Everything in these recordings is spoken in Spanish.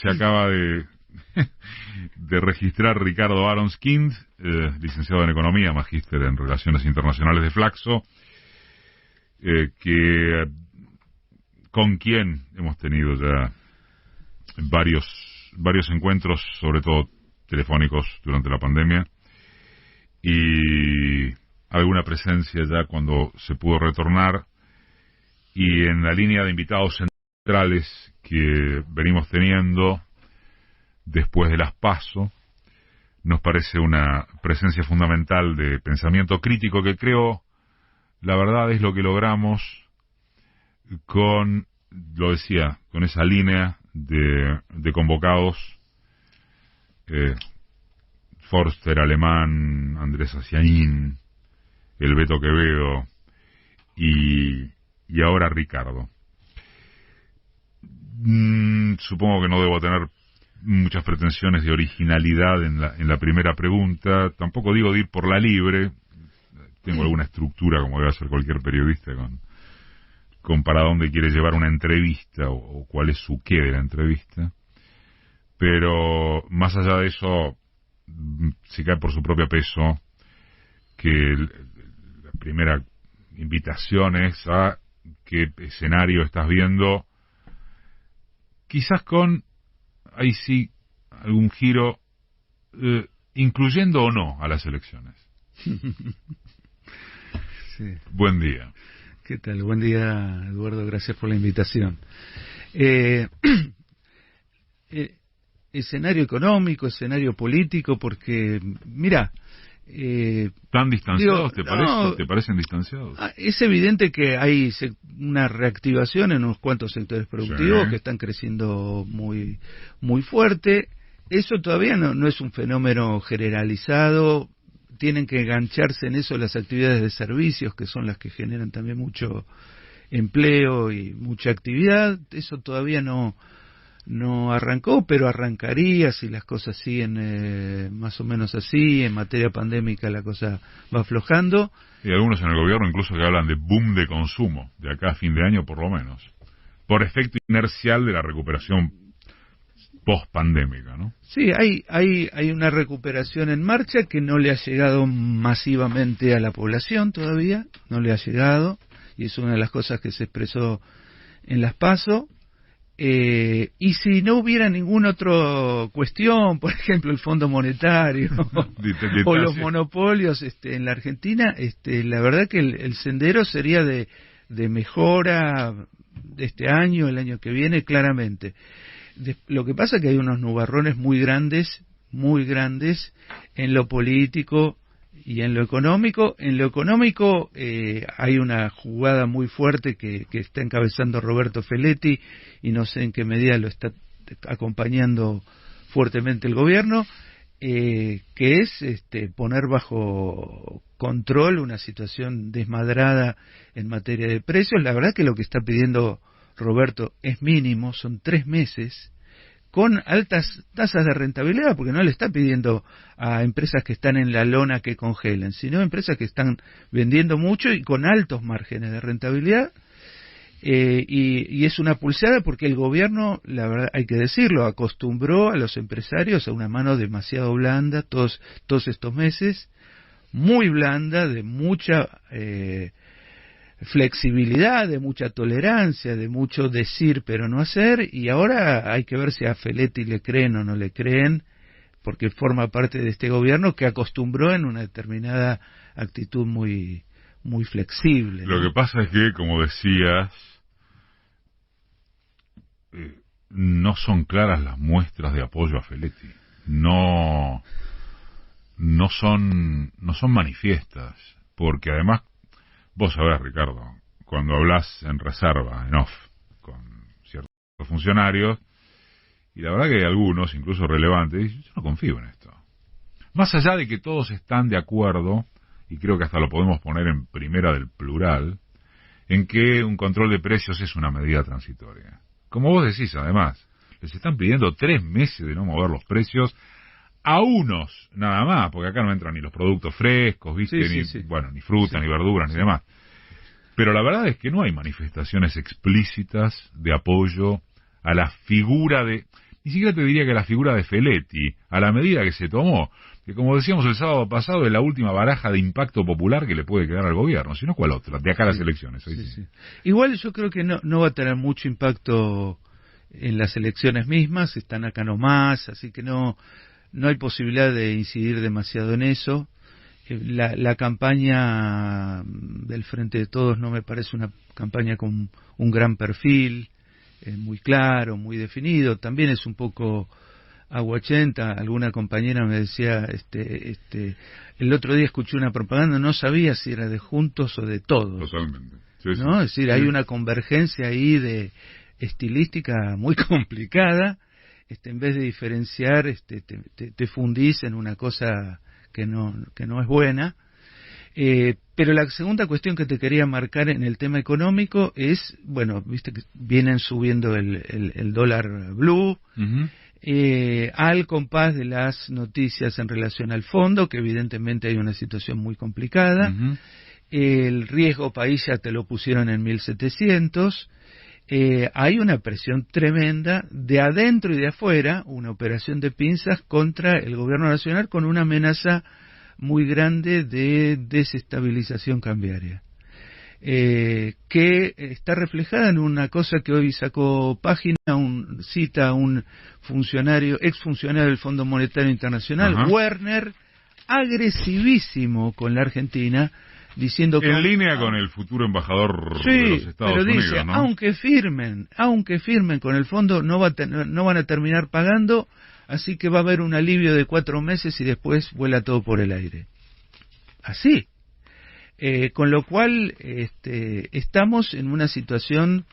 se acaba de registrar Ricardo Aronskind, licenciado en Economía, magíster en Relaciones Internacionales de Flaxo, con quien hemos tenido ya varios encuentros, sobre todo telefónicos, durante la pandemia, y alguna presencia ya cuando se pudo retornar, y en la línea de invitados centrales que venimos teniendo después de las PASO, nos parece una presencia fundamental de pensamiento crítico que creo, la verdad, es lo que logramos con, lo decía, con esa línea de convocados, Forster, Alemán, Andrés Asiaín, el Beto Quevedo y ahora Ricardo. Supongo que no debo tener muchas pretensiones de originalidad en la primera pregunta. Tampoco digo de ir por la libre. Tengo alguna estructura, como debe hacer cualquier periodista, con para dónde quiere llevar una entrevista o cuál es su qué de la entrevista. Pero más allá de eso, se cae por su propio peso que la primera invitación es a qué escenario estás viendo, quizás con, ahí sí, algún giro, incluyendo o no a las elecciones. Sí. Buen día. ¿Qué tal? Buen día, Eduardo. Gracias por la invitación. Escenario económico, escenario político, porque, mira... ¿Tan distanciados te parece? No, ¿Te parecen distanciados? Es evidente que hay una reactivación en unos cuantos sectores productivos, sí, que están creciendo muy, muy fuerte. Eso todavía no es un fenómeno generalizado. Tienen que engancharse en eso las actividades de servicios, que son las que generan también mucho empleo y mucha actividad. Eso todavía no arrancó, pero arrancaría si las cosas siguen más o menos así. En materia pandémica la cosa va aflojando. Y algunos en el gobierno incluso que hablan de boom de consumo, de acá a fin de año por lo menos, por efecto inercial de la recuperación post-pandémica, ¿no? Sí, hay una recuperación en marcha que no le ha llegado masivamente a la población todavía, no le ha llegado, y es una de las cosas que se expresó en las PASO. Y si no hubiera ninguna otra cuestión, por ejemplo el Fondo Monetario o los monopolios en la Argentina, la verdad que el sendero sería de mejora de este año, el año que viene, claramente. Lo que pasa es que hay unos nubarrones muy grandes en lo político y en lo económico. En lo económico hay una jugada muy fuerte que está encabezando Roberto Feletti, y no sé en qué medida lo está acompañando fuertemente el gobierno, que es poner bajo control una situación desmadrada en materia de precios. La verdad que lo que está pidiendo Roberto es mínimo, son 3 meses, con altas tasas de rentabilidad, porque no le está pidiendo a empresas que están en la lona que congelen, sino empresas que están vendiendo mucho y con altos márgenes de rentabilidad, y es una pulseada porque el gobierno, la verdad hay que decirlo, acostumbró a los empresarios a una mano demasiado blanda todos estos meses, muy blanda, de mucha flexibilidad, de mucha tolerancia, de mucho decir pero no hacer, y ahora hay que ver si a Feletti le creen o no le creen, porque forma parte de este gobierno que acostumbró en una determinada actitud muy flexible, ¿no? Lo que pasa es que, como decías, no son claras las muestras de apoyo a Feletti, no son manifiestas, porque además vos sabés, Ricardo, cuando hablas en reserva, en off, con ciertos funcionarios, y la verdad que hay algunos, incluso relevantes, dicen, yo no confío en esto. Más allá de que todos están de acuerdo, y creo que hasta lo podemos poner en primera del plural, en que un control de precios es una medida transitoria. Como vos decís, además, les están pidiendo 3 meses de no mover los precios a unos, nada más, porque acá no entran ni los productos frescos, ¿viste? Sí. Bueno, ni fruta, ni verduras, ni demás. Pero la verdad es que no hay manifestaciones explícitas de apoyo a la figura de... ni siquiera te diría que la figura de Feletti, a la medida que se tomó, que como decíamos el sábado pasado, es la última baraja de impacto popular que le puede quedar al gobierno, sino cuál otra, de acá a las elecciones. Ahí sí. Igual yo creo que no va a tener mucho impacto en las elecciones mismas, están acá nomás, así que no hay posibilidad de incidir demasiado en eso. La campaña del Frente de Todos no me parece una campaña con un gran perfil, muy claro, muy definido, también es un poco aguachenta. Alguna compañera me decía, el otro día escuché una propaganda, no sabía si era de Juntos o de Todos. Totalmente. ¿No? Es decir, hay una convergencia ahí de estilística muy complicada, en vez de diferenciar, te fundís en una cosa que no es buena. Pero la segunda cuestión que te quería marcar en el tema económico es, bueno, viste que vienen subiendo el dólar blue, al compás de las noticias en relación al fondo, que evidentemente hay una situación muy complicada. El riesgo país ya te lo pusieron en 1700. Hay una presión tremenda de adentro y de afuera, una operación de pinzas contra el gobierno nacional con una amenaza muy grande de desestabilización cambiaria, que está reflejada en una cosa que hoy sacó página, cita a un exfuncionario del Fondo Monetario Internacional, Werner, agresivísimo con la Argentina, diciendo que en línea con el futuro embajador de los Estados pero Unidos, dice, ¿no? aunque firmen con el fondo, no van a terminar pagando, así que va a haber un alivio de 4 meses y después vuela todo por el aire. Así. Con lo cual, estamos en una situación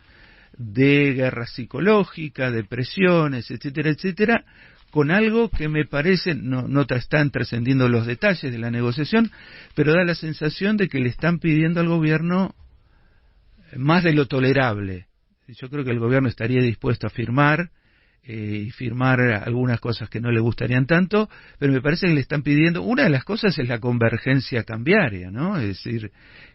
de guerra psicológica, de presiones, etcétera, etcétera, con algo que me parece, no están trascendiendo los detalles de la negociación, pero da la sensación de que le están pidiendo al gobierno más de lo tolerable. Yo creo que el gobierno estaría dispuesto a firmar, y firmar algunas cosas que no le gustarían tanto, pero me parece que le están pidiendo, una de las cosas es la convergencia cambiaria, ¿no? Es decir,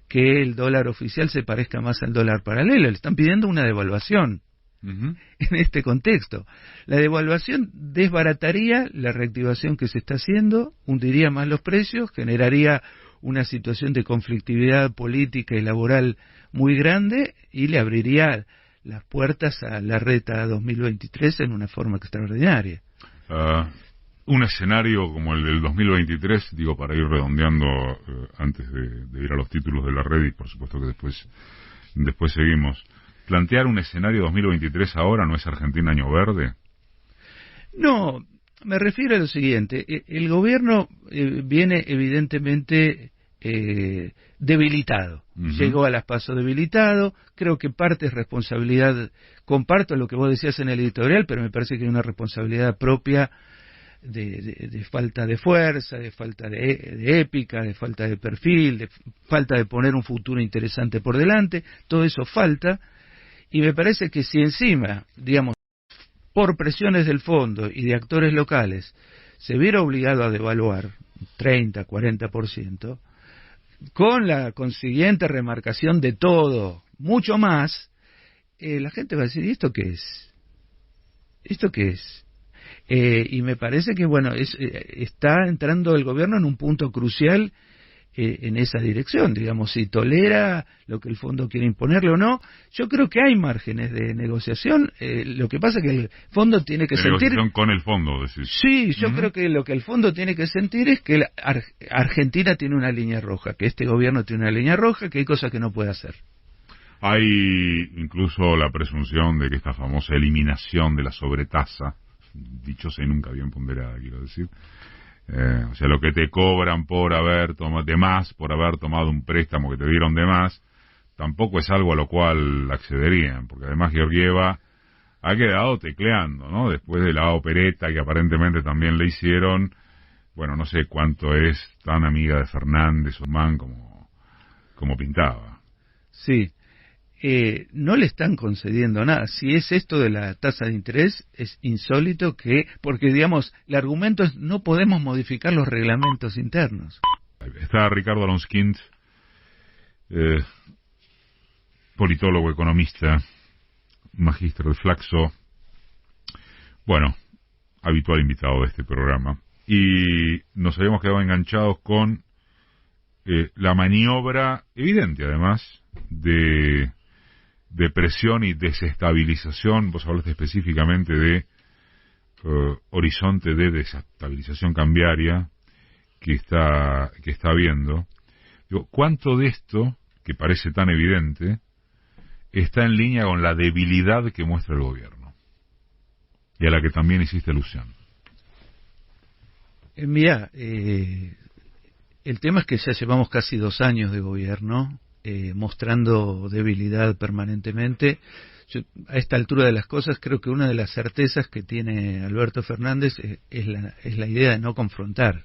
que el dólar oficial se parezca más al dólar paralelo, le están pidiendo una devaluación. En este contexto, la devaluación desbarataría la reactivación que se está haciendo, hundiría más los precios, generaría una situación de conflictividad política y laboral muy grande y le abriría las puertas a la reta 2023 en una forma extraordinaria. Un escenario como el del 2023, digo, para ir redondeando antes de ir a los títulos de la red, y por supuesto que después seguimos. ¿Plantear un escenario 2023 ahora no es Argentina año verde? No, me refiero a lo siguiente. El gobierno viene evidentemente debilitado. Llegó a las PASO debilitado. Creo que parte es responsabilidad, comparto lo que vos decías en el editorial, pero me parece que hay una responsabilidad propia de falta de fuerza, de falta de épica, de falta de perfil, de falta de poner un futuro interesante por delante. Todo eso falta. Y me parece que si encima, digamos, por presiones del fondo y de actores locales, se viera obligado a devaluar 30, 40%, con la consiguiente remarcación de todo, mucho más, la gente va a decir, ¿y esto qué es? ¿Esto qué es? Y me parece que, bueno, está entrando el gobierno en un punto crucial en esa dirección, digamos, si tolera lo que el fondo quiere imponerle o no. Yo creo que hay márgenes de negociación, lo que pasa es que el fondo tiene que sentir... Negociación con el fondo, decís. Sí, yo creo que lo que el fondo tiene que sentir es que Argentina tiene una línea roja, que este gobierno tiene una línea roja, que hay cosas que no puede hacer. Hay incluso la presunción de que esta famosa eliminación de la sobretasa, dichosa y nunca bien ponderada, quiero decir, o sea, lo que te cobran por haber tomado un préstamo que te dieron de más, tampoco es algo a lo cual accederían, porque además Georgieva ha quedado tecleando, ¿no? Después de la opereta que aparentemente también le hicieron, bueno, no sé cuánto es tan amiga de Fernández Oman como pintaba. Sí. No le están concediendo nada. Si es esto de la tasa de interés, es insólito porque digamos, el argumento es no podemos modificar los reglamentos internos. Está Ricardo Alonsquint, politólogo, economista, magíster de Flaxo. Bueno, habitual invitado de este programa, y nos habíamos quedado enganchados con la maniobra evidente, además, de presión y desestabilización. Vos hablaste específicamente de horizonte de desestabilización cambiaria que está habiendo. Digo, ¿cuánto de esto, que parece tan evidente, está en línea con la debilidad que muestra el gobierno? Y a la que también hiciste alusión. Mirá, el tema es que ya llevamos casi 2 años de gobierno, mostrando debilidad permanentemente. Yo, a esta altura de las cosas, creo que una de las certezas que tiene Alberto Fernández es la idea de no confrontar.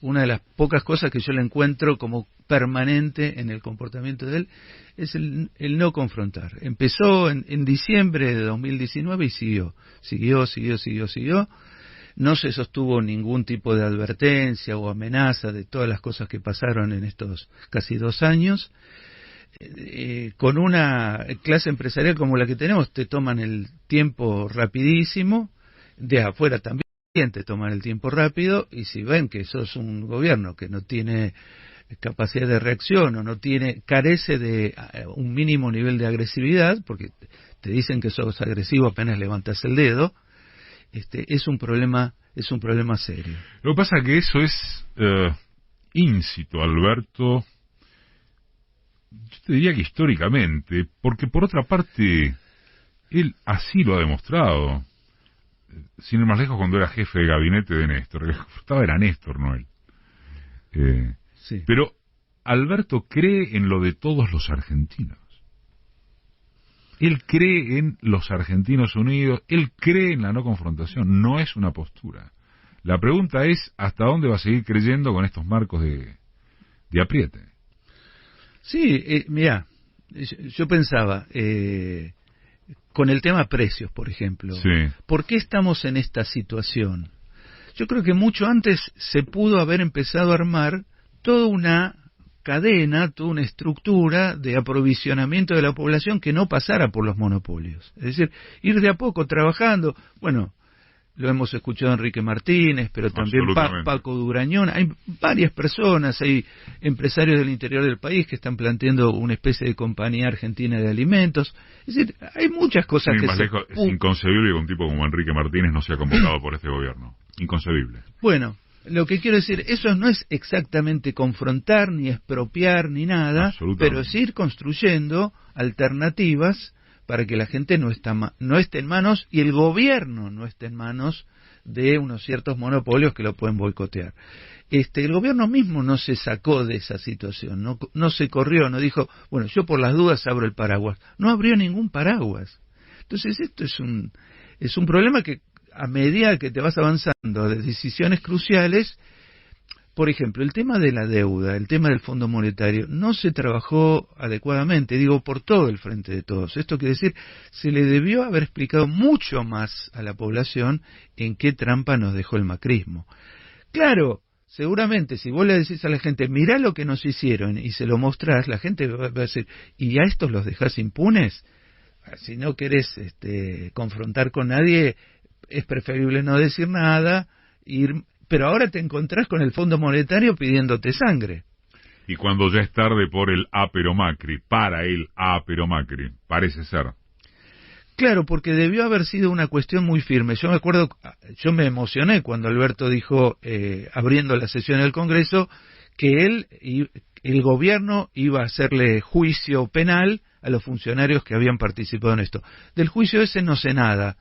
Una de las pocas cosas que yo le encuentro como permanente en el comportamiento de él es el no confrontar. Empezó en diciembre de 2019 y siguió. No se sostuvo ningún tipo de advertencia o amenaza de todas las cosas que pasaron en estos casi 2 años. Con una clase empresarial como la que tenemos, te toman el tiempo rapidísimo, de afuera también te toman el tiempo rápido, y si ven que sos un gobierno que no tiene capacidad de reacción o carece de un mínimo nivel de agresividad, porque te dicen que sos agresivo apenas levantas el dedo, es un problema serio. Lo que pasa es que eso es íncito, Alberto, yo te diría que históricamente, porque por otra parte, él así lo ha demostrado. Sin ir más lejos, cuando era jefe de gabinete de Néstor, el que confrontaba era Néstor, no él. Sí. Pero Alberto cree en lo de todos los argentinos. Él cree en los argentinos unidos, él cree en la no confrontación, no es una postura. La pregunta es, ¿hasta dónde va a seguir creyendo con estos marcos de apriete? Sí, mira, yo pensaba, con el tema precios, por ejemplo, sí. ¿Por qué estamos en esta situación? Yo creo que mucho antes se pudo haber empezado a armar toda una cadena, toda una estructura de aprovisionamiento de la población que no pasara por los monopolios. Es decir, ir de a poco trabajando. Bueno, lo hemos escuchado Enrique Martínez, pero también Paco Durañón. Hay varias personas, hay empresarios del interior del país que están planteando una especie de compañía argentina de alimentos. Es decir, hay muchas cosas que es inconcebible que un tipo como Enrique Martínez no sea convocado por este gobierno. Inconcebible. Bueno, lo que quiero decir, eso no es exactamente confrontar, ni expropiar, ni nada, pero es ir construyendo alternativas para que la gente no esté en manos, y el gobierno no esté en manos de unos ciertos monopolios que lo pueden boicotear. El gobierno mismo no se sacó de esa situación, no se corrió, no dijo, bueno, yo por las dudas abro el paraguas. No abrió ningún paraguas. Entonces esto es un problema que a medida que te vas avanzando de decisiones cruciales, por ejemplo, el tema de la deuda, el tema del Fondo Monetario, no se trabajó adecuadamente, digo, por todo el frente de todos. Esto quiere decir, se le debió haber explicado mucho más a la población en qué trampa nos dejó el macrismo. Claro, seguramente si vos le decís a la gente, mirá lo que nos hicieron, y se lo mostrás, la gente va a decir, ¿y a estos los dejás impunes? Si no querés confrontar con nadie, es preferible no decir nada, pero ahora te encontrás con el Fondo Monetario pidiéndote sangre. Y cuando ya es tarde por el pero Macri, para el pero Macri, parece ser. Claro, porque debió haber sido una cuestión muy firme. Yo me acuerdo, yo me emocioné cuando Alberto dijo, abriendo la sesión del Congreso, que el gobierno iba a hacerle juicio penal a los funcionarios que habían participado en esto. Del juicio ese no sé nada.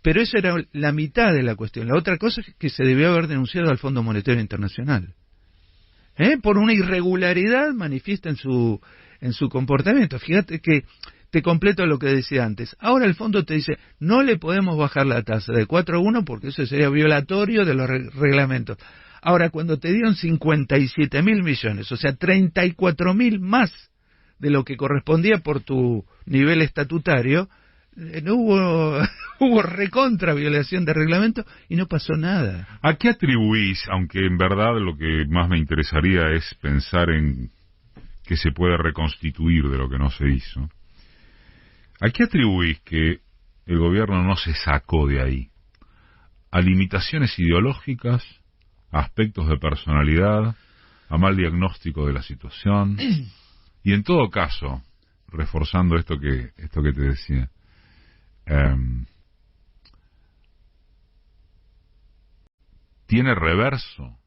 Pero eso era la mitad de la cuestión. La otra cosa es que se debió haber denunciado al Fondo Monetario Internacional. Por una irregularidad manifiesta en su comportamiento. Fíjate que te completo lo que decía antes. Ahora el fondo te dice, no le podemos bajar la tasa de 4 a 1 porque eso sería violatorio de los reglamentos. Ahora, cuando te dieron 57.000 millones, o sea, 34.000 más de lo que correspondía por tu nivel estatutario, no hubo recontra violación de reglamento y no pasó nada. ¿A qué atribuís, aunque en verdad lo que más me interesaría es pensar en que se puede reconstituir de lo que no se hizo? ¿A qué atribuís que el gobierno no se sacó de ahí? a limitaciones ideológicas, a aspectos de personalidad, a mal diagnóstico de la situación, y en todo caso, reforzando esto que te decía, tiene reverso,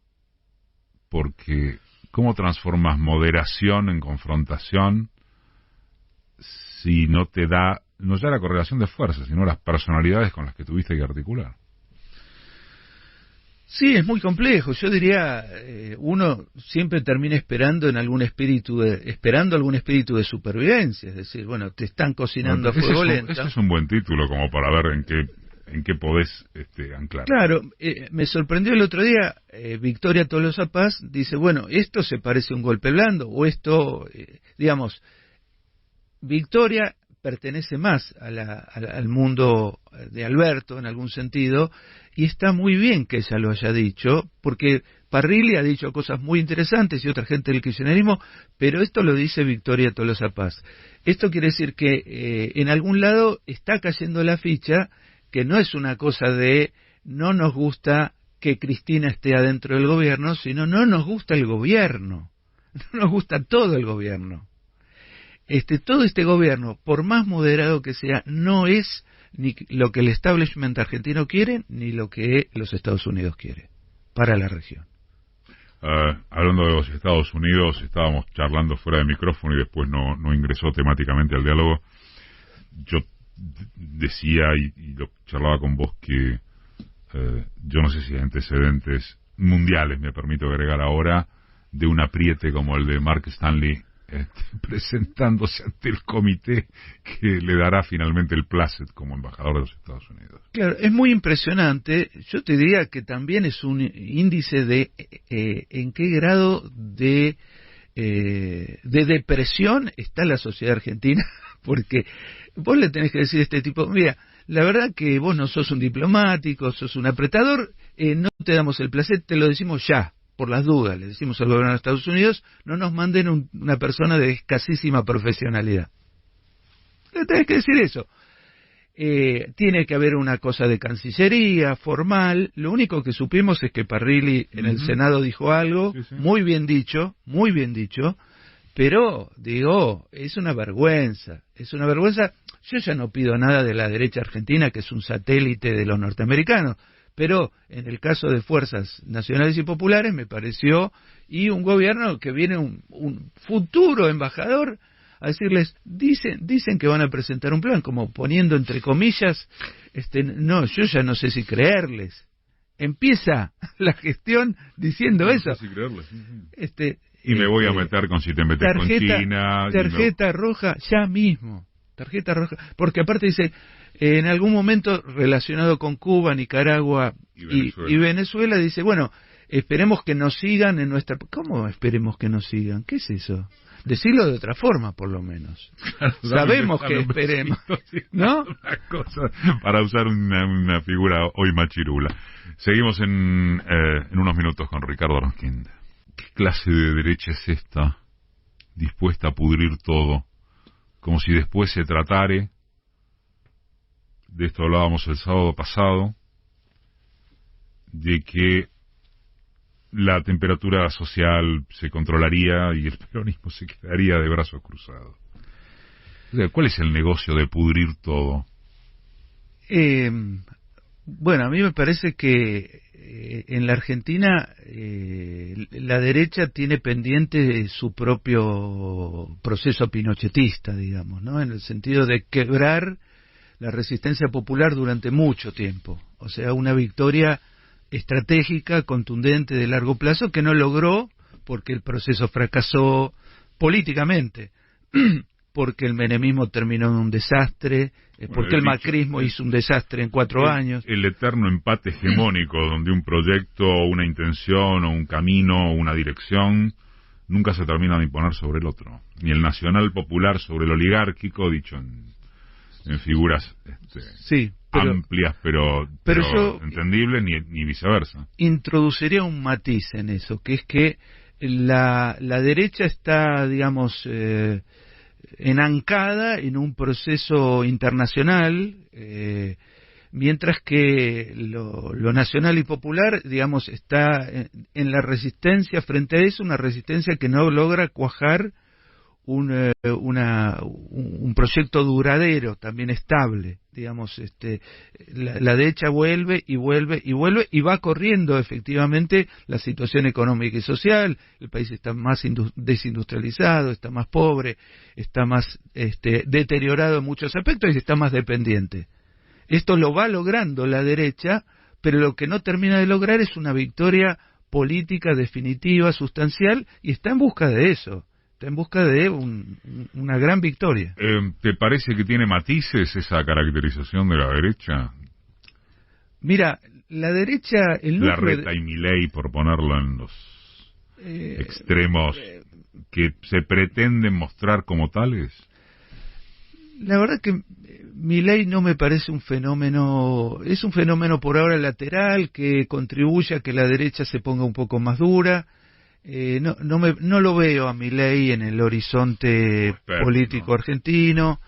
porque ¿cómo transformas moderación en confrontación si no te da, no ya la correlación de fuerzas, sino las personalidades con las que tuviste que articular? Sí, es muy complejo. Yo diría, uno siempre termina esperando algún espíritu de supervivencia. Es decir, bueno, te están cocinando a fuego lento. Ese es un buen título como para ver en qué podés anclar. Claro, me sorprendió el otro día, Victoria Tolosa Paz dice, bueno, esto se parece a un golpe blando, o esto, digamos, Victoria pertenece más al mundo de Alberto en algún sentido, y está muy bien que ella lo haya dicho, porque Parrilli ha dicho cosas muy interesantes y otra gente del kirchnerismo, pero esto lo dice Victoria Tolosa Paz. Esto quiere decir que en algún lado está cayendo la ficha, que no es una cosa de no nos gusta que Cristina esté adentro del gobierno, sino no nos gusta el gobierno, no nos gusta todo el gobierno. Todo este gobierno, por más moderado que sea, no es ni lo que el establishment argentino quiere, ni lo que los Estados Unidos quiere para la región. Hablando de los Estados Unidos, estábamos charlando fuera de micrófono y después no ingresó temáticamente al diálogo. Yo decía y lo charlaba con vos que yo no sé si hay antecedentes mundiales, me permito agregar ahora, de un apriete como el de Mark Stanley presentándose ante el comité que le dará finalmente el placet como embajador de los Estados Unidos. Claro, es muy impresionante. Yo te diría que también es un índice de en qué grado de depresión está la sociedad argentina, porque vos le tenés que decir a este tipo, mira, la verdad que vos no sos un diplomático, sos un apretador, no te damos el placet, te lo decimos ya, por las dudas, le decimos al gobierno de Estados Unidos, no nos manden una persona de escasísima profesionalidad. Le tenés que decir eso. Tiene que haber una cosa de Cancillería, formal. Lo único que supimos es que Parrilli en el Senado dijo algo, sí. muy bien dicho, pero, digo, es una vergüenza. Yo ya no pido nada de la derecha argentina, que es un satélite de los norteamericanos, pero en el caso de fuerzas nacionales y populares me pareció, y un gobierno que viene un futuro embajador a decirles, dicen que van a presentar un plan, como poniendo entre comillas, no, yo ya no sé si creerles. Empieza la gestión diciendo no eso. No sé si creerles. Y me voy a meter con si te metes con China. Tarjeta roja, ya mismo. Tarjeta roja, porque aparte dice, en algún momento relacionado con Cuba, Nicaragua y Venezuela, dice, bueno, esperemos que nos sigan en nuestra... ¿Cómo esperemos que nos sigan? ¿Qué es eso? Decirlo de otra forma, por lo menos. Claro, sabemos que esperemos, ¿no? Una cosa, para usar una figura hoy machirula. Seguimos en unos minutos con Ricardo Aronskin. ¿Qué clase de derecha es esta, dispuesta a pudrir todo? Como si después se tratare, de esto hablábamos el sábado pasado, de que la temperatura social se controlaría y el peronismo se quedaría de brazos cruzados. O sea, ¿cuál es el negocio de pudrir todo? Bueno, a mí me parece que en la Argentina la derecha tiene pendiente su propio proceso pinochetista, digamos, ¿no? En el sentido de quebrar la resistencia popular durante mucho tiempo. O sea, una victoria estratégica, contundente, de largo plazo, que no logró porque el proceso fracasó políticamente, porque el menemismo terminó en un desastre, porque el macrismo hizo un desastre en 4 años. El eterno empate hegemónico, donde un proyecto, una intención, o un camino, o una dirección, nunca se termina de imponer sobre el otro. Ni el nacional popular sobre el oligárquico, dicho en figuras sí, amplias, pero yo entendibles, ni viceversa. Introduciría un matiz en eso, que es que la derecha está, digamos, enancada en un proceso internacional mientras que lo nacional y popular, digamos, está en la resistencia frente a eso, una resistencia que no logra cuajar un proyecto duradero, también estable, digamos, la derecha vuelve y vuelve y vuelve y va corriendo efectivamente la situación económica y social. El país está más desindustrializado, está más pobre, está más deteriorado en muchos aspectos y está más dependiente. Esto lo va logrando la derecha, pero lo que no termina de lograr es una victoria política definitiva, sustancial, y está en busca de eso. Está en busca de una gran victoria. ¿Te parece que tiene matices esa caracterización de la derecha? Mira, la derecha... Larreta y Milei, por ponerlo en los extremos que se pretenden mostrar como tales. La verdad que Milei no me parece un fenómeno... Es un fenómeno por ahora lateral que contribuye a que la derecha se ponga un poco más dura. No lo veo a Milei en el horizonte político argentino.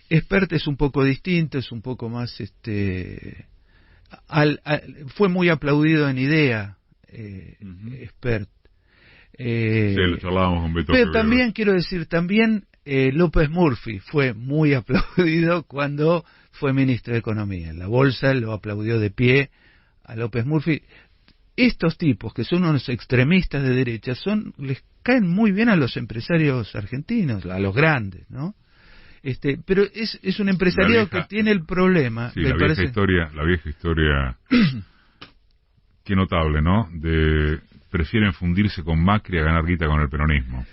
Expert es un poco distinto, es un poco más fue muy aplaudido en idea, Expert. Sí, lo charlábamos con Beto. Pero también quiero decir, López Murphy fue muy aplaudido cuando fue ministro de Economía. La bolsa lo aplaudió de pie a López Murphy. Estos tipos, que son unos extremistas de derecha, les caen muy bien a los empresarios argentinos, a los grandes, ¿no? Pero es un empresariado que tiene el problema. Sí, la vieja historia, qué notable, ¿no? Prefieren fundirse con Macri a ganar guita con el peronismo.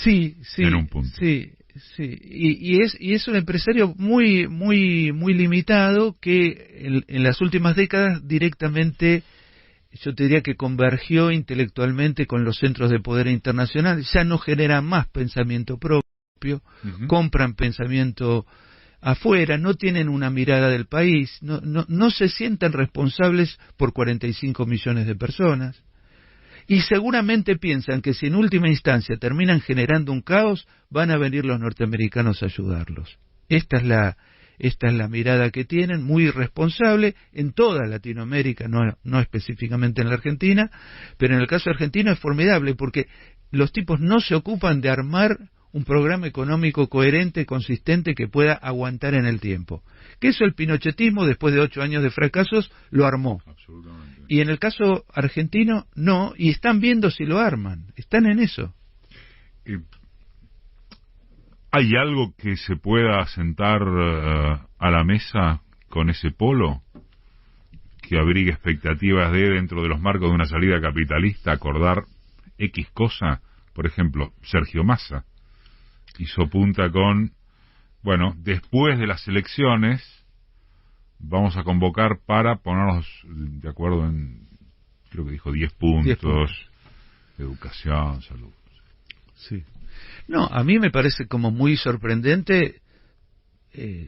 Sí. En un punto. Sí. Y es un empresario muy limitado que en las últimas décadas directamente, yo te diría que convergió intelectualmente con los centros de poder internacional. Ya no genera más pensamiento propio, compran pensamiento afuera, no tienen una mirada del país, no se sienten responsables por 45 millones de personas. Y seguramente piensan que si en última instancia terminan generando un caos, van a venir los norteamericanos a ayudarlos. Esta es la mirada que tienen, muy irresponsable en toda Latinoamérica, no específicamente en la Argentina, pero en el caso argentino es formidable porque los tipos no se ocupan de armar un programa económico coherente, consistente, que pueda aguantar en el tiempo. Que eso el pinochetismo, después de 8 años de fracasos, lo armó. Absolutamente. Y en el caso argentino, no, y están viendo si lo arman, están en eso. ¿Hay algo que se pueda sentar a la mesa con ese polo que abrigue expectativas dentro de los marcos de una salida capitalista, acordar X cosa? Por ejemplo, Sergio Massa hizo punta con, bueno, después de las elecciones vamos a convocar para ponernos de acuerdo en, creo que dijo 10 puntos, educación, salud. Sí. No, a mí me parece como muy sorprendente,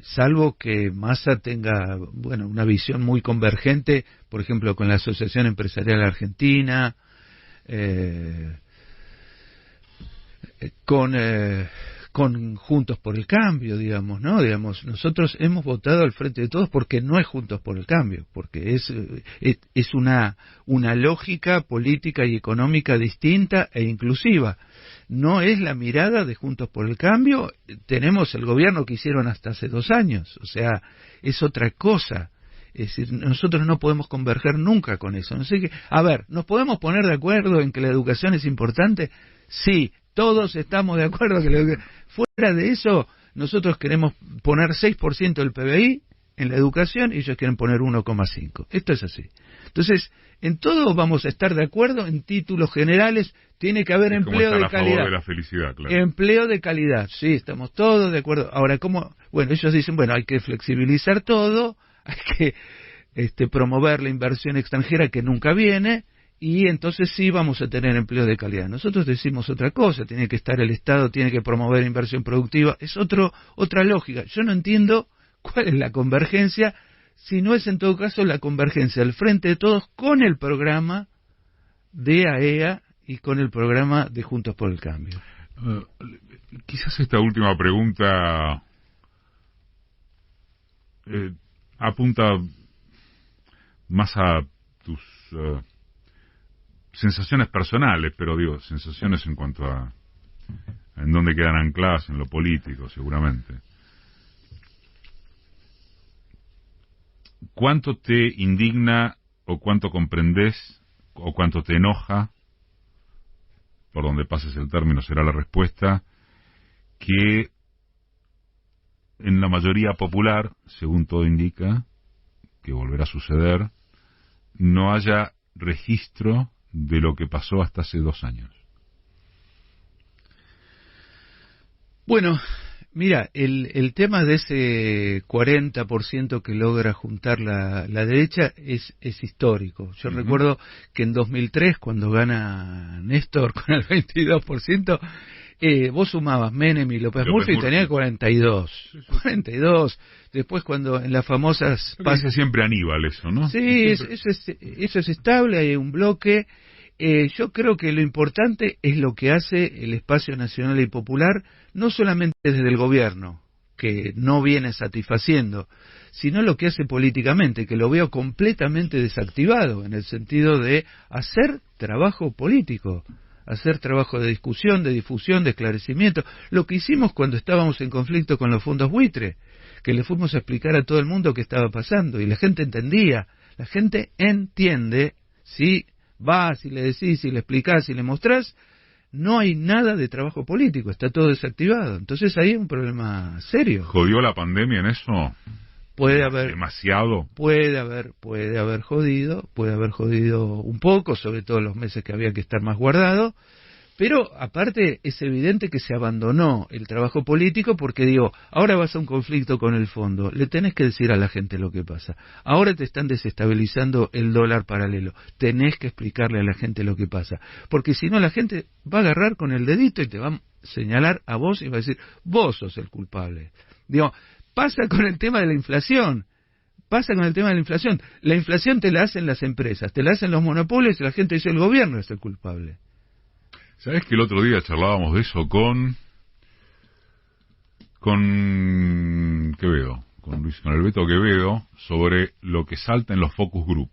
salvo que Massa tenga, bueno, una visión muy convergente, por ejemplo, con la Asociación Empresarial Argentina, con Juntos por el Cambio, digamos, ¿no? Digamos, nosotros hemos votado al Frente de Todos porque no es Juntos por el Cambio, porque es una lógica política y económica distinta e inclusiva. No es la mirada de Juntos por el Cambio. Tenemos el gobierno que hicieron hasta hace 2 años, o sea, es otra cosa. Es decir, nosotros no podemos converger nunca con eso. No sé qué. A ver, ¿nos podemos poner de acuerdo en que la educación es importante? Sí, todos estamos de acuerdo que la educación... Fuera de eso, nosotros queremos poner 6% del PBI en la educación y ellos quieren poner 1,5%. Esto es así. Entonces, en todo vamos a estar de acuerdo, en títulos generales tiene que haber empleo de calidad. A favor de la felicidad, claro. Empleo de calidad, sí, estamos todos de acuerdo. Ahora, ¿cómo? Bueno, ellos dicen, bueno, hay que flexibilizar todo, hay que promover la inversión extranjera que nunca viene, y entonces sí vamos a tener empleo de calidad. Nosotros decimos otra cosa, tiene que estar el Estado, tiene que promover inversión productiva, es otra lógica. Yo no entiendo cuál es la convergencia, si no es en todo caso la convergencia al Frente de Todos con el programa de AEA y con el programa de Juntos por el Cambio. Quizás esta última pregunta apunta más a tus sensaciones personales, pero digo, sensaciones en cuanto a en dónde quedan ancladas en lo político, seguramente. ¿Cuánto te indigna o cuánto comprendés o cuánto te enoja, por donde pases el término será la respuesta, que en la mayoría popular, según todo indica, que volverá a suceder, no haya registro de lo que pasó hasta hace 2 años? Bueno, mira, el tema de ese 40% que logra juntar la derecha es histórico. Yo recuerdo que en 2003, cuando gana Néstor con el 22%, vos sumabas Menem y López Murphy y tenía 42. Sí. 42. Después cuando en las famosas... Pasa siempre Aníbal eso, ¿no? Sí, eso es estable, hay un bloque. Yo creo que lo importante es lo que hace el espacio nacional y popular, no solamente desde el gobierno, que no viene satisfaciendo, sino lo que hace políticamente, que lo veo completamente desactivado, en el sentido de hacer trabajo político, hacer trabajo de discusión, de difusión, de esclarecimiento. Lo que hicimos cuando estábamos en conflicto con los fondos buitre, que le fuimos a explicar a todo el mundo qué estaba pasando, y la gente entendía, la gente entiende, ¿sí? Vas, si le decís, si le explicás, si le mostrás, no hay nada de trabajo político, está todo desactivado. Entonces ahí hay un problema serio. ¿Jodió la pandemia en eso? Puede haber demasiado. Puede haber jodido un poco, sobre todo los meses que había que estar más guardado. Pero aparte es evidente que se abandonó el trabajo político porque digo, ahora vas a un conflicto con el fondo, le tenés que decir a la gente lo que pasa. Ahora te están desestabilizando el dólar paralelo, tenés que explicarle a la gente lo que pasa. Porque si no la gente va a agarrar con el dedito y te va a señalar a vos y va a decir, vos sos el culpable. Digo, pasa con el tema de la inflación. La inflación te la hacen las empresas, te la hacen los monopolios y la gente dice el gobierno es el culpable. ¿Sabés que el otro día charlábamos de eso con Quevedo, con el Beto Quevedo, sobre lo que salta en los focus group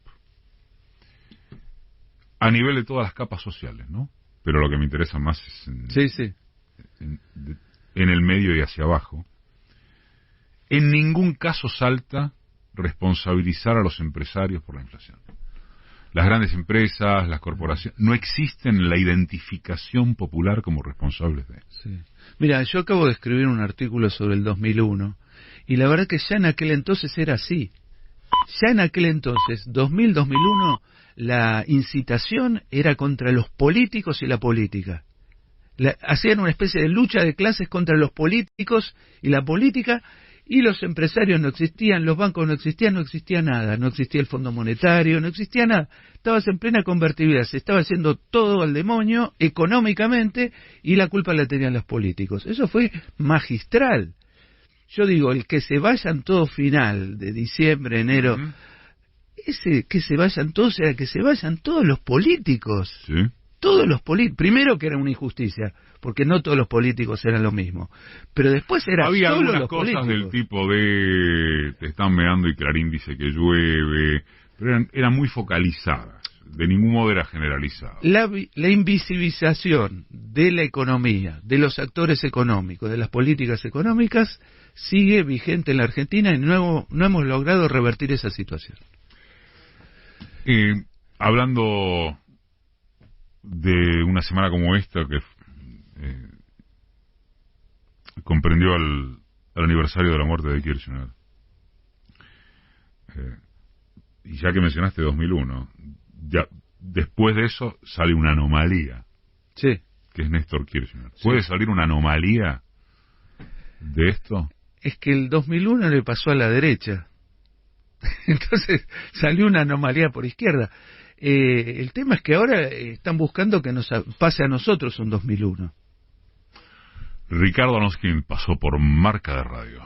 a nivel de todas las capas sociales, ¿no? Pero lo que me interesa más es en el medio y hacia abajo. En ningún caso salta responsabilizar a los empresarios por la inflación. Las grandes empresas, las corporaciones, no existen la identificación popular como responsables de eso. Sí. Mira, yo acabo de escribir un artículo sobre el 2001 y la verdad que ya en aquel entonces era así. Ya en aquel entonces, 2000-2001, la incitación era contra los políticos y la política. Hacían una especie de lucha de clases contra los políticos y la política. Y los empresarios no existían, los bancos no existían, no existía nada, no existía el Fondo Monetario, no existía nada. Estabas en plena convertibilidad, se estaba haciendo todo al demonio económicamente y la culpa la tenían los políticos. Eso fue magistral. Yo digo, el que se vayan todo final de diciembre, enero, ese que se vayan todos era que se vayan todos los políticos. Sí. Todos los políticos, primero que era una injusticia, porque no todos los políticos eran lo mismo, pero después era había solo algunas los cosas políticos. del tipo de te están meando y Clarín dice que llueve, pero eran muy focalizadas, de ningún modo era generalizada. La invisibilización de la economía, de los actores económicos, de las políticas económicas, sigue vigente en la Argentina y no hemos logrado revertir esa situación. Hablando de una semana como esta que comprendió el aniversario de la muerte de Kirchner, y ya que mencionaste 2001, ya después de eso sale una anomalía, sí, que es Néstor Kirchner. Sí. ¿Puede salir una anomalía de esto? Es que el 2001 le pasó a la derecha, entonces salió una anomalía por izquierda. El tema es que ahora están buscando que nos pase a nosotros un 2001. Ricardo Anoskin pasó por Marca de Radio.